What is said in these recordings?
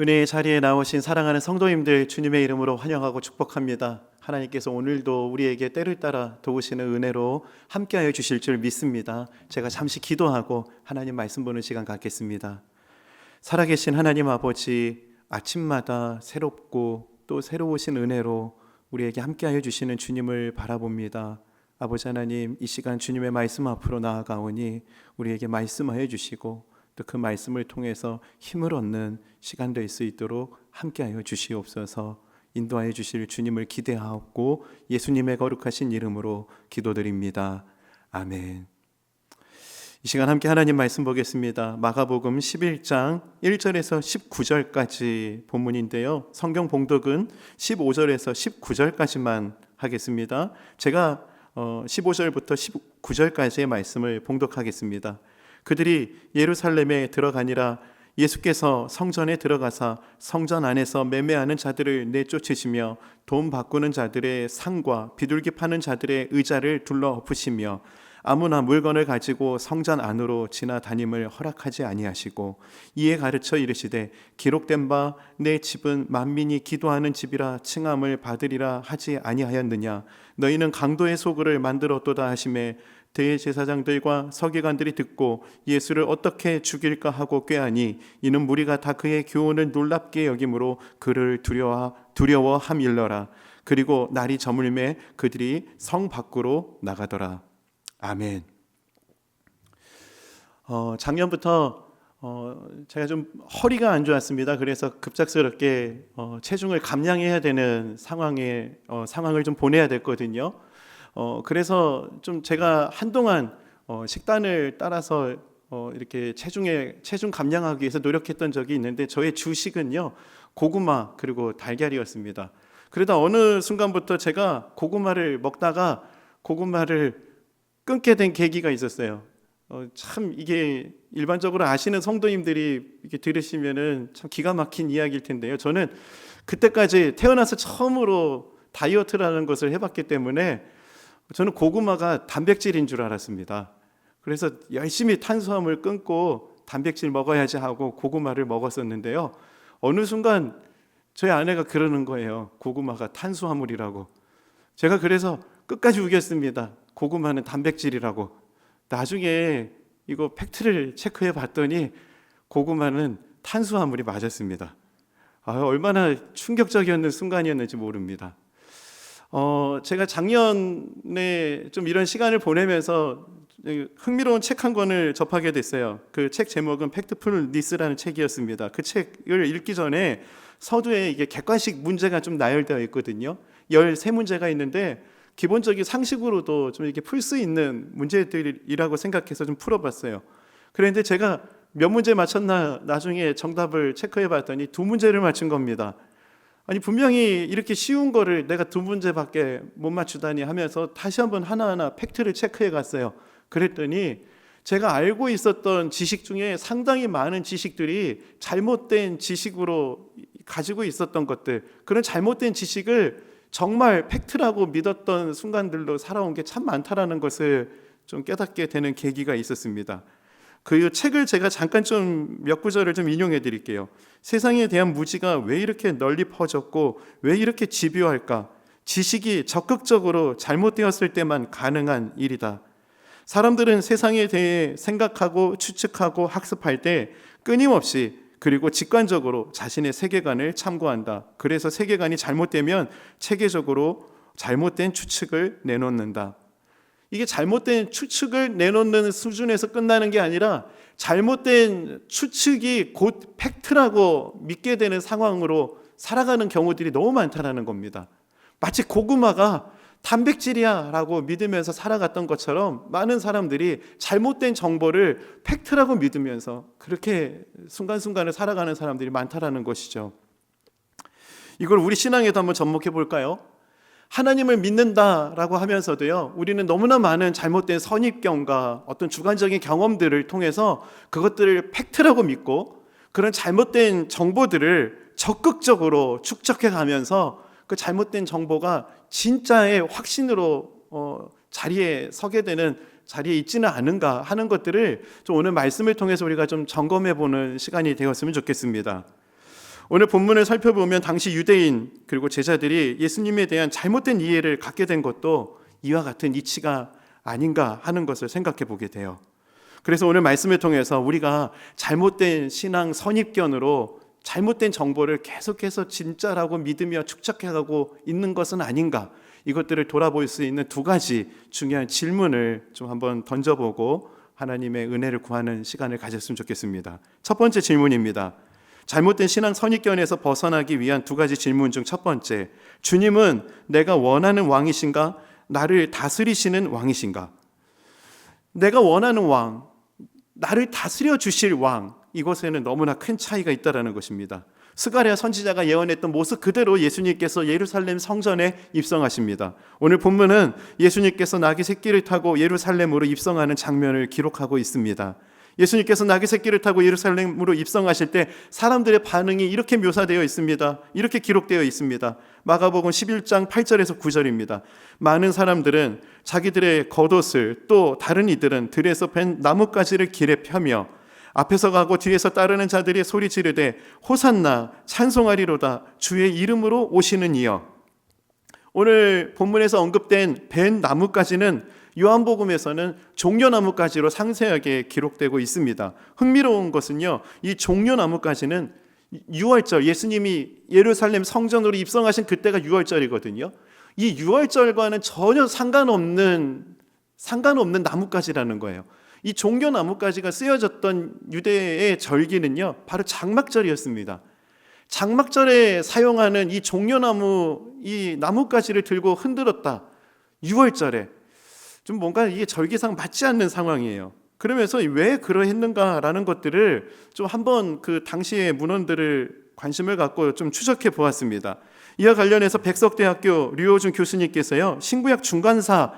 은혜의 자리에 나오신 사랑하는 성도님들, 주님의 이름으로 환영하고 축복합니다. 하나님께서 오늘도 우리에게 때를 따라 도우시는 은혜로 함께하여 주실 줄 믿습니다. 제가 잠시 기도하고 하나님 말씀 보는 시간 갖겠습니다. 살아계신 하나님 아버지, 아침마다 새롭고 또 새로우신 은혜로 우리에게 함께하여 주시는 주님을 바라봅니다. 아버지 하나님, 이 시간 주님의 말씀 앞으로 나아가오니 우리에게 말씀하여 주시고 또 그 말씀을 통해서 힘을 얻는 시간 될 수 있도록 함께하여 주시옵소서. 인도하여 주실 주님을 기대하옵고 예수님의 거룩하신 이름으로 기도드립니다. 아멘. 이 시간 함께 하나님 말씀 보겠습니다. 마가복음 11장 1절에서 19절까지 본문인데요, 성경 봉독은 15절에서 19절까지만 하겠습니다. 제가 15절부터 19절까지의 말씀을 봉독하겠습니다. 그들이 예루살렘에 들어가니라. 예수께서 성전에 들어가사 성전 안에서 매매하는 자들을 내쫓으시며 돈 바꾸는 자들의 상과 비둘기 파는 자들의 의자를 둘러 엎으시며 아무나 물건을 가지고 성전 안으로 지나다님을 허락하지 아니하시고 이에 가르쳐 이르시되 기록된 바 내 집은 만민이 기도하는 집이라 칭함을 받으리라 하지 아니하였느냐. 너희는 강도의 소굴을 만들었도다 하시매 대제사장들과 서기관들이 듣고 예수를 어떻게 죽일까 하고 꾀하니 이는 무리가 다 그의 교훈을 놀랍게 여김으로 그를 두려워함일러라. 그리고 날이 저물매 그들이 성 밖으로 나가더라. 아멘. 작년부터 제가 좀 허리가 안 좋았습니다. 그래서 급작스럽게 체중을 감량해야 되는 상황을 좀 보내야 됐거든요. 그래서 좀 제가 한동안 식단을 따라서 이렇게 체중 감량하기 위해서 노력했던 적이 있는데 저의 주식은요, 고구마 그리고 달걀이었습니다. 그러다 어느 순간부터 제가 고구마를 먹다가 고구마를 끊게 된 계기가 있었어요. 참 이게 일반적으로 아시는 성도님들이 이렇게 들으시면은 참 기가 막힌 이야기일 텐데요. 저는 그때까지 태어나서 처음으로 다이어트라는 것을 해봤기 때문에 저는 고구마가 단백질인 줄 알았습니다. 그래서 열심히 탄수화물 끊고 단백질 먹어야지 하고 고구마를 먹었었는데요, 어느 순간 저희 아내가 그러는 거예요. 고구마가 탄수화물이라고. 제가 그래서 끝까지 우겼습니다. 고구마는 단백질이라고. 나중에 이거 팩트를 체크해 봤더니 고구마는 탄수화물이 맞았습니다. 얼마나 충격적이었는 순간이었는지 모릅니다. 제가 작년에 좀 이런 시간을 보내면서 흥미로운 책 한 권을 접하게 됐어요. 그 책 제목은 팩트풀니스라는 책이었습니다. 그 책을 읽기 전에 서두에 이게 객관식 문제가 좀 나열되어 있거든요. 13문제가 있는데 기본적인 상식으로도 좀 이렇게 풀 수 있는 문제들이라고 생각해서 좀 풀어봤어요. 그런데 제가 몇 문제 맞췄나 나중에 정답을 체크해 봤더니 2문제를 맞춘 겁니다. 아니, 분명히 이렇게 쉬운 거를 내가 2문제밖에 못 맞추다니 하면서 다시 한번 하나하나 팩트를 체크해 갔어요. 그랬더니 제가 알고 있었던 지식 중에 상당히 많은 지식들이 잘못된 지식으로 가지고 있었던 것들, 그런 잘못된 지식을 정말 팩트라고 믿었던 순간들로 살아온 게 참 많다라는 것을 좀 깨닫게 되는 계기가 있었습니다. 그 책을 제가 잠깐 좀 몇 구절을 좀 인용해 드릴게요. 세상에 대한 무지가 왜 이렇게 널리 퍼졌고 왜 이렇게 집요할까? 지식이 적극적으로 잘못되었을 때만 가능한 일이다. 사람들은 세상에 대해 생각하고 추측하고 학습할 때 끊임없이 그리고 직관적으로 자신의 세계관을 참고한다. 그래서 세계관이 잘못되면 체계적으로 잘못된 추측을 내놓는다. 이게 잘못된 추측을 내놓는 수준에서 끝나는 게 아니라 잘못된 추측이 곧 팩트라고 믿게 되는 상황으로 살아가는 경우들이 너무 많다는 겁니다. 마치 고구마가 단백질이야 라고 믿으면서 살아갔던 것처럼 많은 사람들이 잘못된 정보를 팩트라고 믿으면서 그렇게 순간순간을 살아가는 사람들이 많다는 것이죠. 이걸 우리 신앙에도 한번 접목해 볼까요? 하나님을 믿는다라고 하면서도요, 우리는 너무나 많은 잘못된 선입견과 어떤 주관적인 경험들을 통해서 그것들을 팩트라고 믿고 그런 잘못된 정보들을 적극적으로 축적해 가면서 그 잘못된 정보가 진짜의 확신으로 자리에 서게 되는, 자리에 있지는 않은가 하는 것들을 좀 오늘 말씀을 통해서 우리가 좀 점검해 보는 시간이 되었으면 좋겠습니다. 오늘 본문을 살펴보면 당시 유대인 그리고 제자들이 예수님에 대한 잘못된 이해를 갖게 된 것도 이와 같은 이치가 아닌가 하는 것을 생각해 보게 돼요. 그래서 오늘 말씀을 통해서 우리가 잘못된 신앙 선입견으로 잘못된 정보를 계속해서 진짜라고 믿으며 축적해가고 있는 것은 아닌가, 이것들을 돌아볼 수 있는 두 가지 중요한 질문을 좀 한번 던져보고 하나님의 은혜를 구하는 시간을 가졌으면 좋겠습니다. 첫 번째 질문입니다. 잘못된 신앙 선입견에서 벗어나기 위한 두 가지 질문 중 첫 번째, 주님은 내가 원하는 왕이신가? 나를 다스리시는 왕이신가? 내가 원하는 왕, 나를 다스려 주실 왕, 이것에는 너무나 큰 차이가 있다는 것입니다. 스가랴 선지자가 예언했던 모습 그대로 예수님께서 예루살렘 성전에 입성하십니다. 오늘 본문은 예수님께서 나귀 새끼를 타고 예루살렘으로 입성하는 장면을 기록하고 있습니다. 예수님께서 나귀 새끼를 타고 예루살렘으로 입성하실 때 사람들의 반응이 이렇게 묘사되어 있습니다. 이렇게 기록되어 있습니다. 마가복음 11장 8절에서 9절입니다. 많은 사람들은 자기들의 겉옷을, 또 다른 이들은 들에서 벤 나뭇가지를 길에 펴며 앞에서 가고 뒤에서 따르는 자들이 소리 지르되 호산나 찬송하리로다 주의 이름으로 오시는 이여. 오늘 본문에서 언급된 벤 나뭇가지는 요한복음에서는 종려나뭇가지로 상세하게 기록되고 있습니다. 흥미로운 것은요, 이 종려나뭇가지는 6월절, 예수님이 예루살렘 성전으로 입성하신 그때가 6월절이거든요. 이 6월절과는 전혀 상관없는 나뭇가지라는 거예요. 이 종려나뭇가지가 쓰여졌던 유대의 절기는요, 바로 장막절이었습니다. 장막절에 사용하는 이 종려나무, 이 나뭇가지를 들고 흔들었다. 6월절에 좀 뭔가 이게 절기상 맞지 않는 상황이에요. 그러면서 왜 그러했는가라는 것들을 좀 한번 그 당시의 문헌들을 관심을 갖고 좀 추적해 보았습니다. 이와 관련해서 백석대학교 류호준 교수님께서요, 신구약 중간사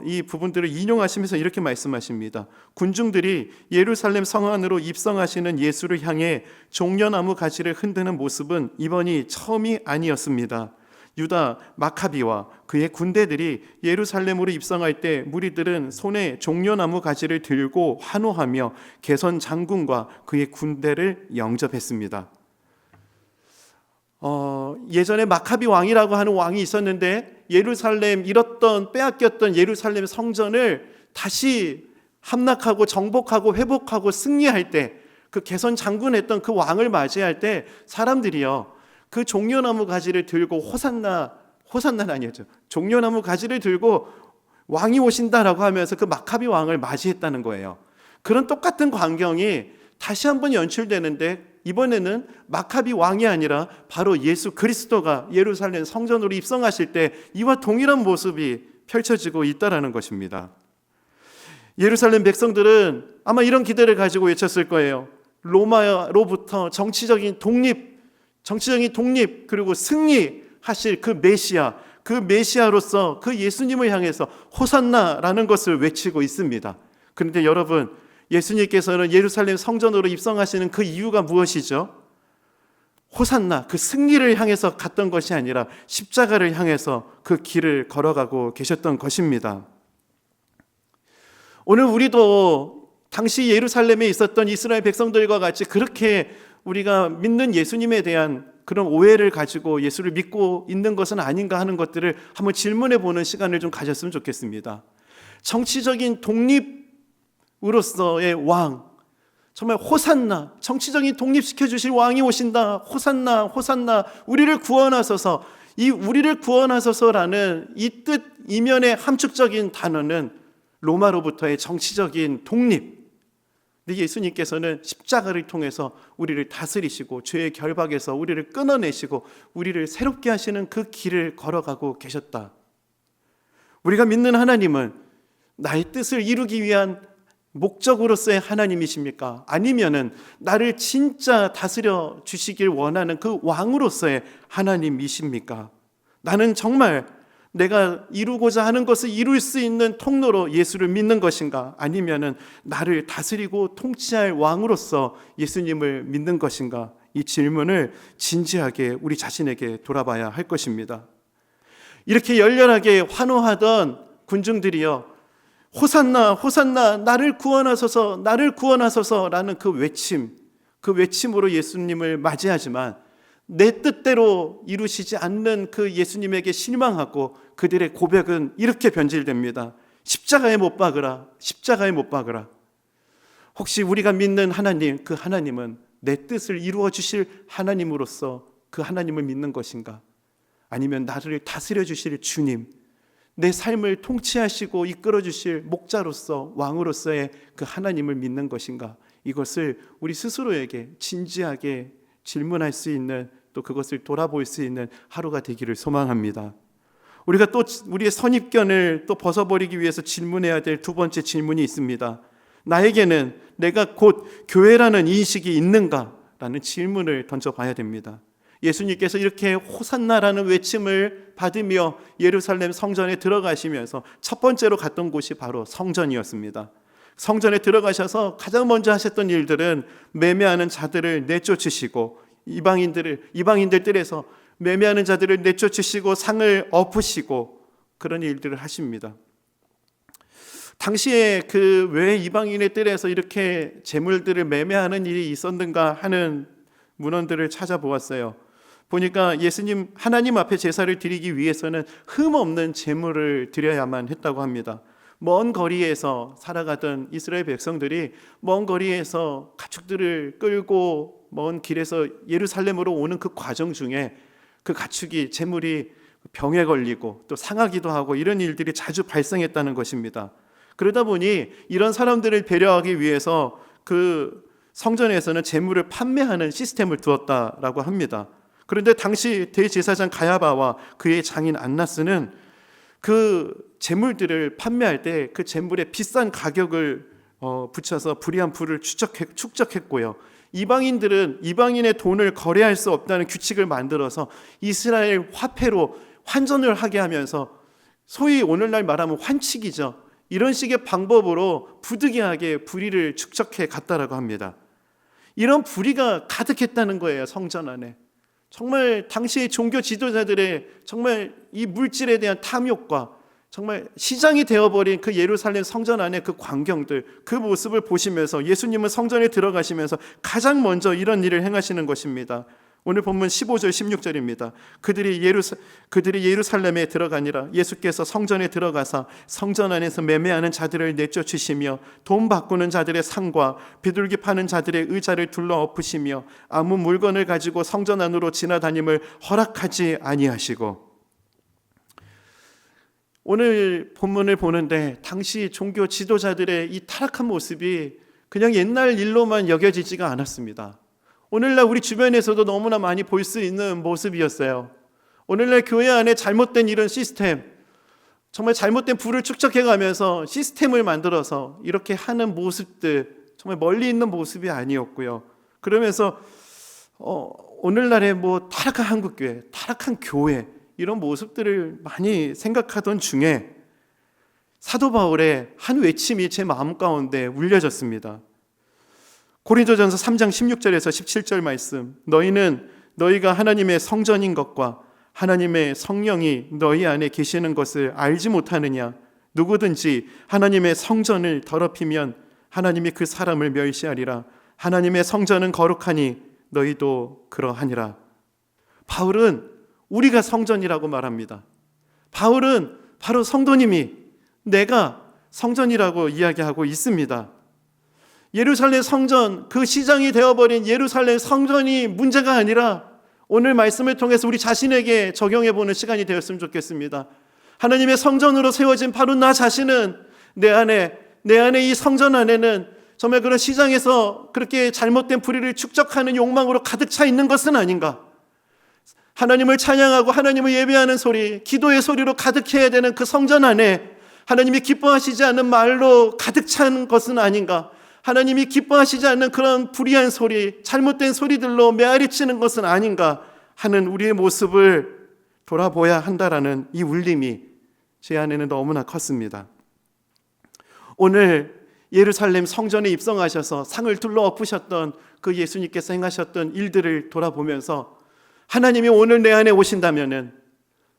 이 부분들을 인용하시면서 이렇게 말씀하십니다. 군중들이 예루살렘 성 안으로 입성하시는 예수를 향해 종려나무 가지를 흔드는 모습은 이번이 처음이 아니었습니다. 유다 마카비와 그의 군대들이 예루살렘으로 입성할 때 무리들은 손에 종려나무 가지를 들고 환호하며 개선 장군과 그의 군대를 영접했습니다. 예전에 마카비 왕이라고 하는 왕이 있었는데 예루살렘 잃었던, 빼앗겼던 예루살렘 성전을 다시 함락하고 정복하고 회복하고 승리할 때, 그 개선 장군했던 그 왕을 맞이할 때 사람들이요, 그 종려나무 가지를 들고 호산나는 아니었죠. 종려나무 가지를 들고 왕이 오신다라고 하면서 그 마카비 왕을 맞이했다는 거예요. 그런 똑같은 광경이 다시 한번 연출되는데, 이번에는 마카비 왕이 아니라 바로 예수 그리스도가 예루살렘 성전으로 입성하실 때 이와 동일한 모습이 펼쳐지고 있다는 것입니다. 예루살렘 백성들은 아마 이런 기대를 가지고 외쳤을 거예요. 로마로부터 정치적인 독립 그리고 승리하실 그 메시아, 그 메시아로서 그 예수님을 향해서 호산나라는 것을 외치고 있습니다. 그런데 여러분, 예수님께서는 예루살렘 성전으로 입성하시는 그 이유가 무엇이죠? 호산나, 그 승리를 향해서 갔던 것이 아니라 십자가를 향해서 그 길을 걸어가고 계셨던 것입니다. 오늘 우리도 당시 예루살렘에 있었던 이스라엘 백성들과 같이 그렇게 우리가 믿는 예수님에 대한 그런 오해를 가지고 예수를 믿고 있는 것은 아닌가 하는 것들을 한번 질문해 보는 시간을 좀 가졌으면 좋겠습니다. 정치적인 독립으로서의 왕, 정말 호산나, 정치적인 독립시켜 주실 왕이 오신다. 호산나, 호산나, 우리를 구원하소서. 이 우리를 구원하소서라는 이 뜻 이면의 함축적인 단어는 로마로부터의 정치적인 독립. 근데 예수님께서는 십자가를 통해서 우리를 다스리시고 죄의 결박에서 우리를 끊어내시고 우리를 새롭게 하시는 그 길을 걸어가고 계셨다. 우리가 믿는 하나님은 나의 뜻을 이루기 위한 목적으로서의 하나님이십니까? 아니면은 나를 진짜 다스려 주시길 원하는 그 왕으로서의 하나님이십니까? 나는 정말 내가 이루고자 하는 것을 이룰 수 있는 통로로 예수를 믿는 것인가? 아니면은 나를 다스리고 통치할 왕으로서 예수님을 믿는 것인가? 이 질문을 진지하게 우리 자신에게 돌아봐야 할 것입니다. 이렇게 열렬하게 환호하던 군중들이요, 호산나, 호산나, 나를 구원하소서, 나를 구원하소서라는 그 외침으로 예수님을 맞이하지만 내 뜻대로 이루시지 않는 그 예수님에게 실망하고 그들의 고백은 이렇게 변질됩니다. 십자가에 못 박으라, 십자가에 못 박으라. 혹시 우리가 믿는 하나님, 그 하나님은 내 뜻을 이루어 주실 하나님으로서 그 하나님을 믿는 것인가? 아니면 나를 다스려 주실 주님, 내 삶을 통치하시고 이끌어 주실 목자로서 왕으로서의 그 하나님을 믿는 것인가? 이것을 우리 스스로에게 진지하게 질문할 수 있는, 또 그것을 돌아볼 수 있는 하루가 되기를 소망합니다. 우리가 또 우리의 선입견을 또 벗어버리기 위해서 질문해야 될 두 번째 질문이 있습니다. 나에게는 내가 곧 교회라는 인식이 있는가? 라는 질문을 던져봐야 됩니다. 예수님께서 이렇게 호산나라는 외침을 받으며 예루살렘 성전에 들어가시면서 첫 번째로 갔던 곳이 바로 성전이었습니다. 성전에 들어가셔서 가장 먼저 하셨던 일들은 매매하는 자들을 내쫓으시고 이방인들 뜰에서 매매하는 자들을 내쫓으시고 상을 엎으시고 그런 일들을 하십니다. 당시에 그 왜 이방인의 뜰에서 이렇게 재물들을 매매하는 일이 있었는가 하는 문헌들을 찾아보았어요. 보니까 예수님 하나님 앞에 제사를 드리기 위해서는 흠없는 제물을 드려야만 했다고 합니다. 먼 거리에서 살아가던 이스라엘 백성들이 먼 거리에서 가축들을 끌고 먼 길에서 예루살렘으로 오는 그 과정 중에 그 가축이 재물이 병에 걸리고 또 상하기도 하고 이런 일들이 자주 발생했다는 것입니다. 그러다 보니 이런 사람들을 배려하기 위해서 그 성전에서는 재물을 판매하는 시스템을 두었다라고 합니다. 그런데 당시 대제사장 가야바와 그의 장인 안나스는 그 재물들을 판매할 때 그 재물에 비싼 가격을 붙여서 불의한 부를 축적했고요. 이방인의 돈을 거래할 수 없다는 규칙을 만들어서 이스라엘 화폐로 환전을 하게 하면서 소위 오늘날 말하면 환칙이죠. 이런 식의 방법으로 부득이하게 불의를 축적해 갔다라고 합니다. 이런 불의가 가득했다는 거예요, 성전 안에. 정말 당시의 종교 지도자들의 정말 이 물질에 대한 탐욕과 정말 시장이 되어버린 그 예루살렘 성전 안의 그 광경들, 그 모습을 보시면서 예수님은 성전에 들어가시면서 가장 먼저 이런 일을 행하시는 것입니다. 오늘 본문 15절 16절입니다. 그들이 예루살렘에 들어가니라. 예수께서 성전에 들어가사 성전 안에서 매매하는 자들을 내쫓으시며 돈 바꾸는 자들의 상과 비둘기 파는 자들의 의자를 둘러 엎으시며 아무 물건을 가지고 성전 안으로 지나다님을 허락하지 아니하시고. 오늘 본문을 보는데 당시 종교 지도자들의 이 타락한 모습이 그냥 옛날 일로만 여겨지지가 않았습니다. 오늘날 우리 주변에서도 너무나 많이 볼 수 있는 모습이었어요. 오늘날 교회 안에 잘못된 이런 시스템, 정말 잘못된 부를 축적해가면서 시스템을 만들어서 이렇게 하는 모습들, 정말 멀리 있는 모습이 아니었고요. 그러면서 오늘날의 타락한 한국교회, 타락한 교회 이런 모습들을 많이 생각하던 중에 사도 바울의 한 외침이 제 마음 가운데 울려졌습니다. 고린도전서 3장 16절에서 17절 말씀, 너희가 하나님의 성전인 것과 하나님의 성령이 너희 안에 계시는 것을 알지 못하느냐? 누구든지 하나님의 성전을 더럽히면 하나님이 그 사람을 멸시하리라. 하나님의 성전은 거룩하니 너희도 그러하니라. 바울은 우리가 성전이라고 말합니다. 바울은 바로 성도님이 내가 성전이라고 이야기하고 있습니다. 예루살렘 성전, 그 시장이 되어버린 예루살렘 성전이 문제가 아니라 오늘 말씀을 통해서 우리 자신에게 적용해보는 시간이 되었으면 좋겠습니다. 하나님의 성전으로 세워진 바로 나 자신은 내 안에 이 성전 안에는 정말 그런 시장에서 그렇게 잘못된 불의를 축적하는 욕망으로 가득 차 있는 것은 아닌가? 하나님을 찬양하고 하나님을 예배하는 소리, 기도의 소리로 가득해야 되는 그 성전 안에 하나님이 기뻐하시지 않는 말로 가득 찬 것은 아닌가? 하나님이 기뻐하시지 않는 그런 불의한 소리, 잘못된 소리들로 메아리치는 것은 아닌가 하는 우리의 모습을 돌아보아야 한다라는 이 울림이 제 안에는 너무나 컸습니다. 오늘 예루살렘 성전에 입성하셔서 상을 둘러 엎으셨던 그 예수님께서 행하셨던 일들을 돌아보면서 하나님이 오늘 내 안에 오신다면은,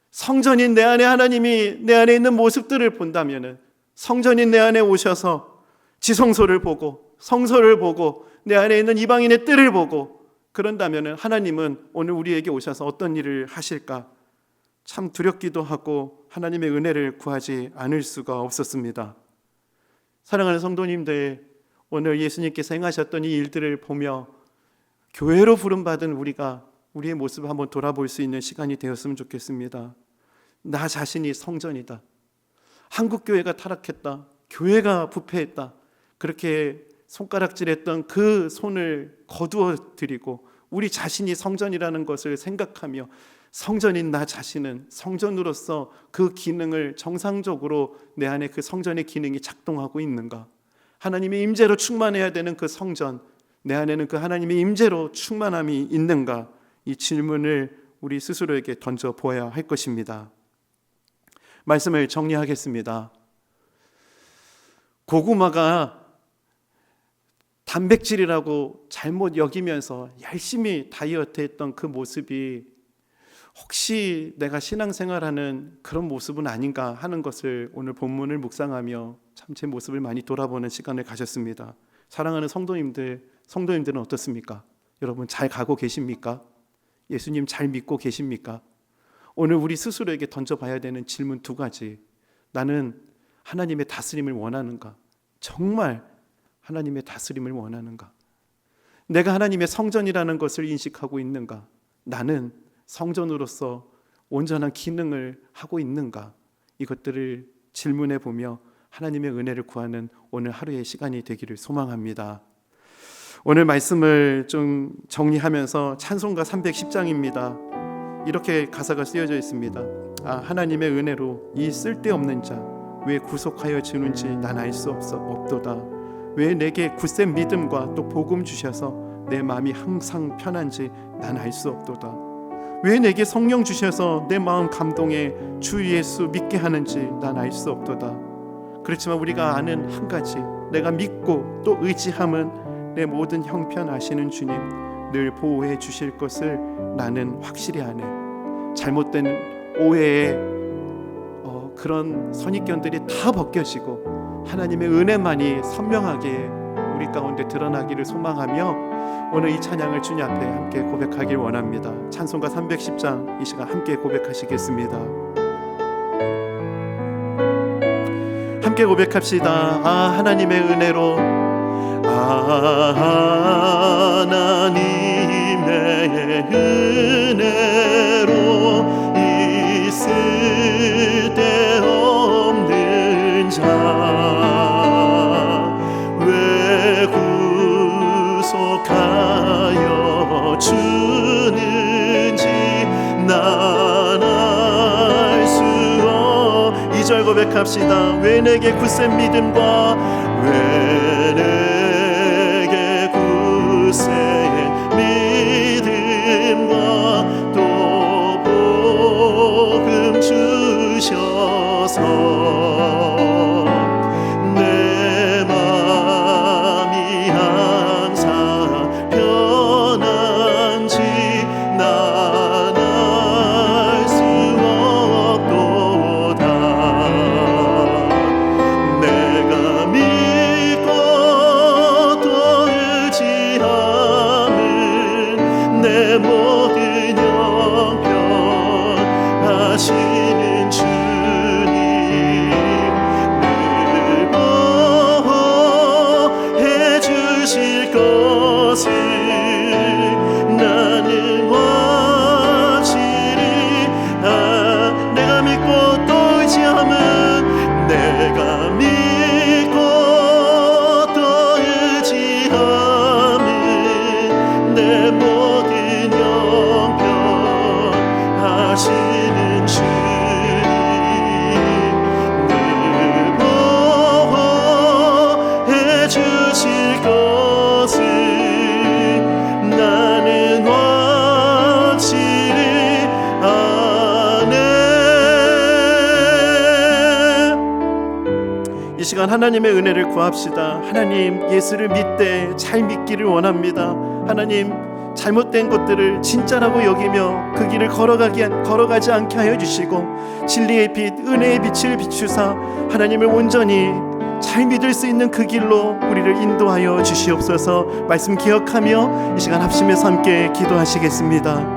성전인 내 안에 하나님이 내 안에 있는 모습들을 본다면은, 성전인 내 안에 오셔서 지성소를 보고 성소를 보고 내 안에 있는 이방인의 뜰을 보고 그런다면 하나님은 오늘 우리에게 오셔서 어떤 일을 하실까? 참 두렵기도 하고 하나님의 은혜를 구하지 않을 수가 없었습니다. 사랑하는 성도님들, 오늘 예수님께서 행하셨던 이 일들을 보며 교회로 부름받은 우리가 우리의 모습을 한번 돌아볼 수 있는 시간이 되었으면 좋겠습니다. 나 자신이 성전이다. 한국교회가 타락했다. 교회가 부패했다. 그렇게 손가락질했던 그 손을 거두어 드리고 우리 자신이 성전이라는 것을 생각하며 성전인 나 자신은 성전으로서 그 기능을 정상적으로 내 안에 그 성전의 기능이 작동하고 있는가? 하나님의 임재로 충만해야 되는 그 성전, 내 안에는 그 하나님의 임재로 충만함이 있는가? 이 질문을 우리 스스로에게 던져 보아야 할 것입니다. 말씀을 정리하겠습니다. 고구마가 단백질이라고 잘못 여기면서 열심히 다이어트했던 그 모습이 혹시 내가 신앙생활하는 그런 모습은 아닌가 하는 것을 오늘 본문을 묵상하며 참 제 모습을 많이 돌아보는 시간을 가졌습니다. 사랑하는 성도님들은 어떻습니까? 여러분 잘 가고 계십니까? 예수님 잘 믿고 계십니까? 오늘 우리 스스로에게 던져봐야 되는 질문 두 가지. 나는 하나님의 다스림을 원하는가? 정말 하나님의 다스림을 원하는가? 내가 하나님의 성전이라는 것을 인식하고 있는가? 나는 성전으로서 온전한 기능을 하고 있는가? 이것들을 질문해 보며 하나님의 은혜를 구하는 오늘 하루의 시간이 되기를 소망합니다. 오늘 말씀을 좀 정리하면서 찬송가 310장입니다. 이렇게 가사가 쓰여져 있습니다. 하나님의 은혜로 이 쓸데없는 자 왜 구속하여 주는지 난 알 수 없도다. 왜 내게 굳센 믿음과 또 복음 주셔서 내 마음이 항상 편한지 난 알 수 없도다. 왜 내게 성령 주셔서 내 마음 감동에 주 예수 믿게 하는지 난 알 수 없도다. 그렇지만 우리가 아는 한 가지, 내가 믿고 또 의지함은 내 모든 형편 아시는 주님 늘 보호해 주실 것을 나는 확실히 아네. 잘못된 오해에 그런 선입견들이 다 벗겨지고 하나님의 은혜만이 선명하게 우리 가운데 드러나기를 소망하며 오늘 이 찬양을 주님 앞에 함께 고백하길 원합니다. 찬송가 310장 이 시간 함께 고백하시겠습니다. 함께 고백합시다. 하나님의 은혜로 하나님의 은혜로 있을 때 없는 자 왜 구속하여 주는지 난 알 수 없. 2절 고백합시다. 왜 내게 굳센 믿음과 왜 내게 굳센 믿음과 또 복음 주셔서 내 맘이 항상 편한지 난 알 수 없도다. 내가 믿고 또 의지함은 내 모든 형편 하시는 주님 늘 보호해 주실 것을 나는 확실히 내가 믿고 또 의지함은 내가 믿고 또 의지함은 내 모든 형편 하시는 주님 늘 보호해 주실 것을 나는 확실히 아네. 이 시간 하나님의 은혜를 구합시다. 하나님 예수를 믿되 잘 믿기를 원합니다. 하나님 잘못된 것들을 진짜라고 여기며 그 길을 걸어가지 않게 하여 주시고 진리의 빛, 은혜의 빛을 비추사 하나님을 온전히 잘 믿을 수 있는 그 길로 우리를 인도하여 주시옵소서. 말씀 기억하며 이 시간 합심해서 함께 기도하시겠습니다.